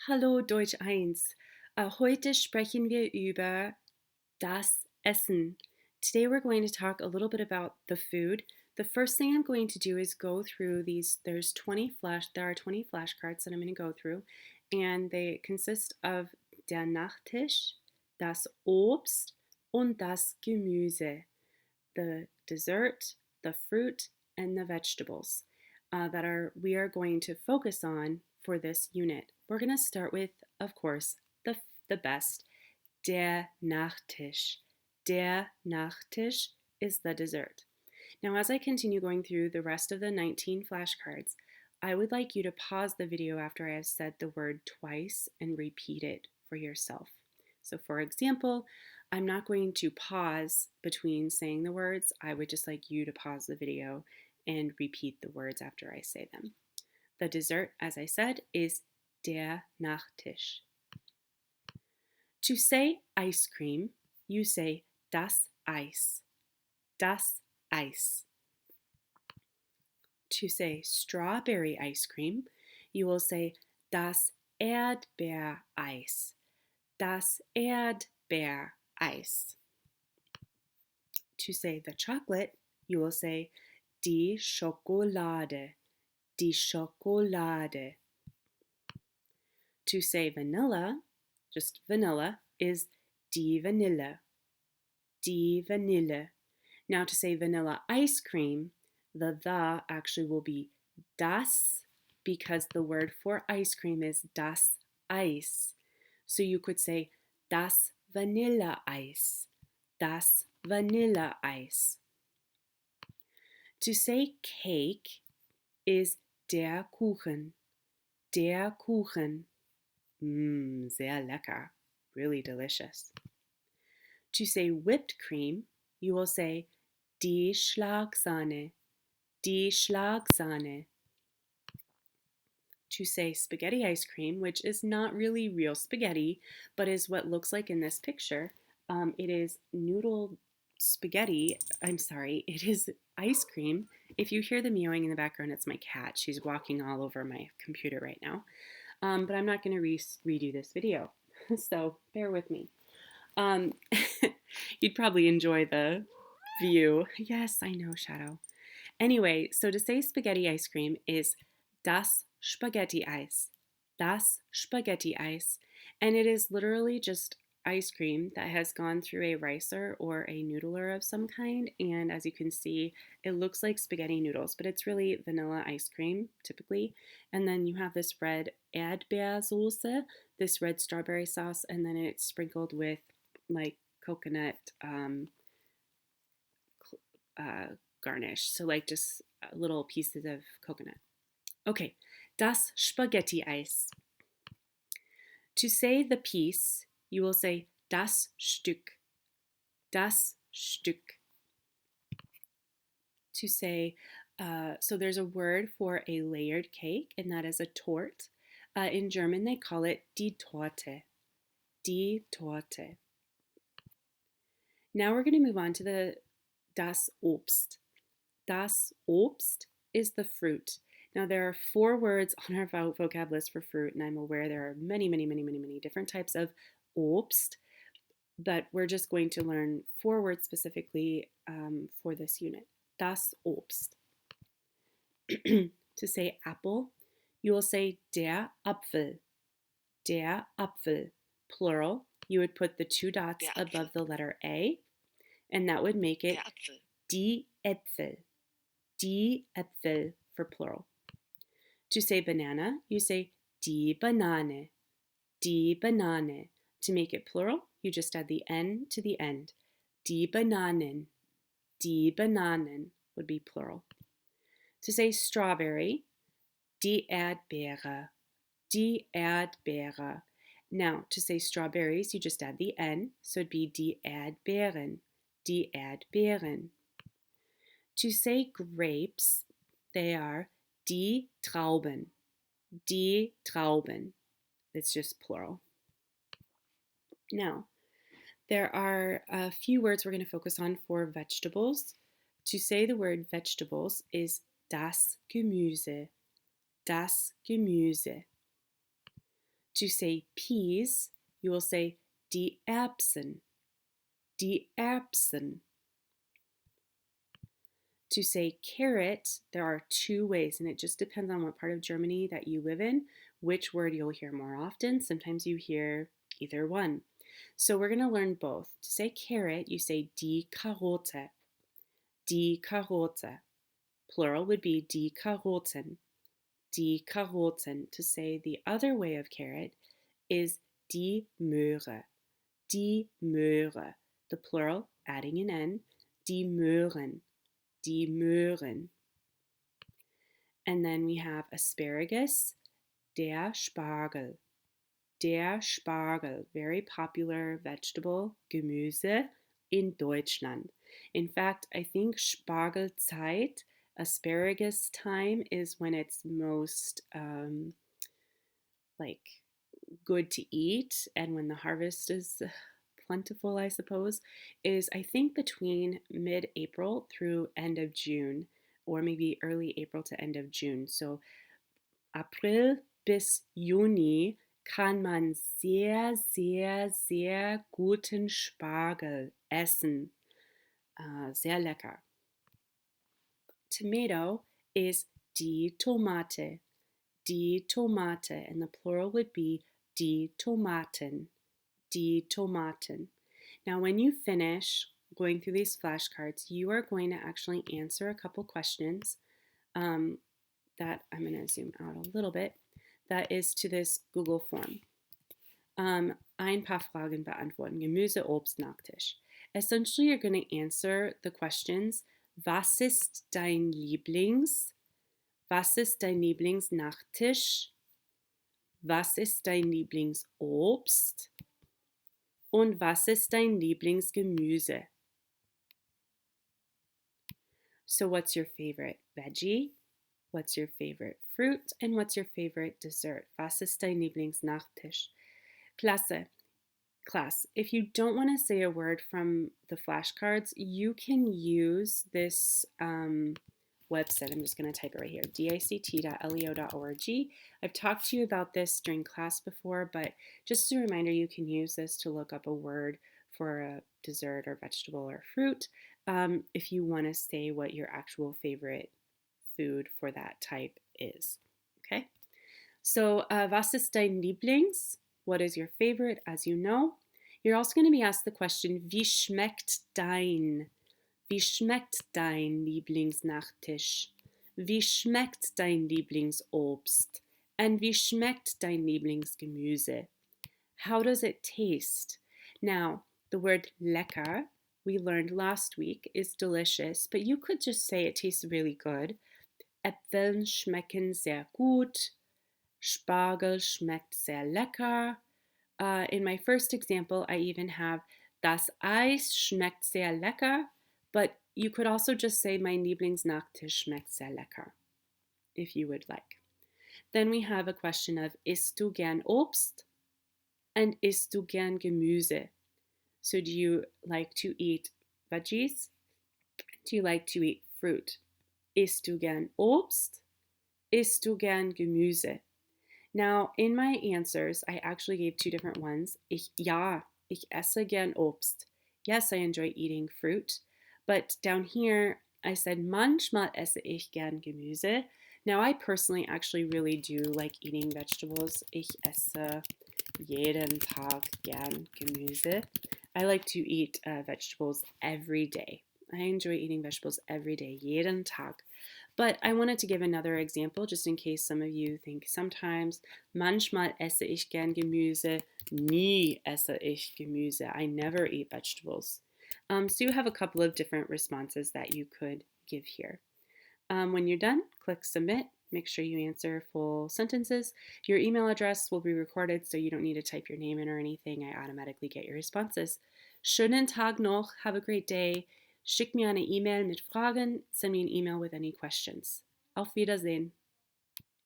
Hallo Deutsch 1. Heute sprechen wir über das Essen. Today we're going to talk a little bit about the food. The first thing I'm going to do is go through these. There are 20 flashcards that I'm going to go through, and they consist of der Nachtisch, das Obst und das Gemüse, the dessert, the fruit, and the vegetables we are going to focus on for this unit. We're going to start with, of course, the best, der Nachtisch. Der Nachtisch is the dessert. Now, as I continue going through the rest of the 19 flashcards, I would like you to pause the video after I have said the word twice and repeat it for yourself. So, for example, I'm not going to pause between saying the words. I would just like you to pause the video and repeat the words after I say them. The dessert, as I said, is der Nachtisch. To say ice cream, you say das Eis. Das Eis. To say strawberry ice cream, you will say das Erdbeereis. Das Erdbeereis. To say the chocolate, you will say die Schokolade. Die Schokolade. To say vanilla, just vanilla, is die Vanille. Die Vanille. Now to say vanilla ice cream, the actually will be das, because the word for ice cream is das Eis. So you could say das Vanilleeis. Das Vanilleeis. To say cake is der Kuchen. Der Kuchen. Sehr lecker. Really delicious. To say whipped cream, you will say die Schlagsahne. Die Schlagsahne. To say spaghetti ice cream, which is not really real spaghetti, but is what looks like in this picture. It is noodle spaghetti. It is ice cream. If you hear the meowing in the background, it's my cat. She's walking all over my computer right now. But I'm not going to redo this video, so bear with me. You'd probably enjoy the view. Yes, I know, Shadow. Anyway, so to say spaghetti ice cream is das Spaghetti Eis. Das Spaghetti Eis. And it is literally just ice cream that has gone through a ricer or a noodler of some kind, and as you can see, it looks like spaghetti noodles, but it's really vanilla ice cream typically. And then you have this red Erdbeersoße, this red strawberry sauce, and then it's sprinkled with like coconut garnish, so like just little pieces of coconut. Okay, das Spaghetti Eis. To say the piece, you will say das Stück. Das Stück. To say, so there's a word for a layered cake, and that is a Torte. In German, they call it die Torte. Die Torte. Now we're going to move on to das Obst. Das Obst is the fruit. Now, there are 4 words on our vocab list for fruit, and I'm aware there are many different types of Obst, but we're just going to learn 4 words specifically for this unit. Das Obst. To say apple, you will say der Apfel. Der Apfel. Plural, you would put the 2 dots above the letter A, and that would make it die Äpfel. Die Äpfel for plural. To say banana, you say die Banane. Die Banane. To make it plural, you just add the N to the end. Die Bananen. Die Bananen would be plural. To say strawberry, die Erdbeere. Die Erdbeere. Now, to say strawberries, you just add the N, so it'd be die Erdbeeren. Die Erdbeeren. To say grapes, they are die Trauben. Die Trauben. It's just plural. Now, there are a few words we're going to focus on for vegetables. To say the word vegetables is das Gemüse. Das Gemüse. To say peas, you will say die Erbsen. Die Erbsen. To say carrot, there are two ways, and it just depends on what part of Germany that you live in, which word you'll hear more often. Sometimes you hear either one. So we're going to learn both. To say carrot, you say die Karotte. Die Karotte. Plural would be die Karotten. Die Karotten. To say the other way of carrot is die Möhre. Die Möhre. The plural, adding an N, die Möhren. Die Möhren. And then we have asparagus, der Spargel. Der Spargel, very popular vegetable, Gemüse in Deutschland. In fact, I think Spargelzeit, asparagus time, is when it's most good to eat, and when the harvest is plentiful, I suppose, is I think between mid-April through end of June, or maybe early April to end of June. So April bis Juni kann man sehr, sehr, sehr guten Spargel essen. Sehr lecker. Tomato is die Tomate. Die Tomate, and the plural would be die Tomaten. Die Tomaten. Now, when you finish going through these flashcards, you are going to actually answer a couple questions that I'm going to zoom out a little bit. That is to this Google form. Ein paar Fragen beantworten. Gemüse, Obst, Nachtisch. Essentially, you're going to answer the questions. Was ist dein Lieblings? Was ist dein Lieblingsnachtisch? Was ist dein Lieblingsobst? Und was ist dein Lieblingsgemüse? So what's your favorite veggie? What's your favorite fruit? And what's your favorite dessert? Was ist dein Lieblingsnachtisch? Klasse. Class, if you don't want to say a word from the flashcards, you can use this website. I'm just going to type it right here, dict.leo.org. I've talked to you about this during class before, but just as a reminder, you can use this to look up a word for a dessert or vegetable or fruit if you want to say what your actual favorite food for that type is. Okay? So, was ist dein Lieblings? What is your favorite? As you know, you're also going to be asked the question, wie schmeckt dein? Wie schmeckt dein Lieblingsnachtisch? Wie schmeckt dein Lieblingsobst? And wie schmeckt dein Lieblingsgemüse? How does it taste? Now, the word lecker, we learned last week, is delicious, but you could just say it tastes really good. Äpfel schmecken sehr gut. Spargel schmeckt sehr lecker. In my first example, I even have das Eis schmeckt sehr lecker, but you could also just say mein Lieblingsnachtisch schmeckt sehr lecker, if you would like. Then we have a question of isst du gern Obst and isst du gern Gemüse? So do you like to eat veggies? Do you like to eat fruit? Isst du gern Obst? Isst du gern Gemüse? Now, in my answers, I actually gave two different ones. Ich esse gern Obst. Yes, I enjoy eating fruit. But down here, I said, manchmal esse ich gern Gemüse. Now, I personally actually really do like eating vegetables. Ich esse jeden Tag gern Gemüse. I like to eat vegetables every day. I enjoy eating vegetables every day, jeden Tag. But I wanted to give another example just in case some of you think sometimes, manchmal esse ich gern Gemüse, nie esse ich Gemüse. I never eat vegetables. So you have a couple of different responses that you could give here. When you're done, click submit. Make sure you answer full sentences. Your email address will be recorded, so you don't need to type your name in or anything. I automatically get your responses. Schönen Tag noch. Have a great day. Schick mir eine E-Mail mit Fragen. Send me an email with any questions. Auf Wiedersehen.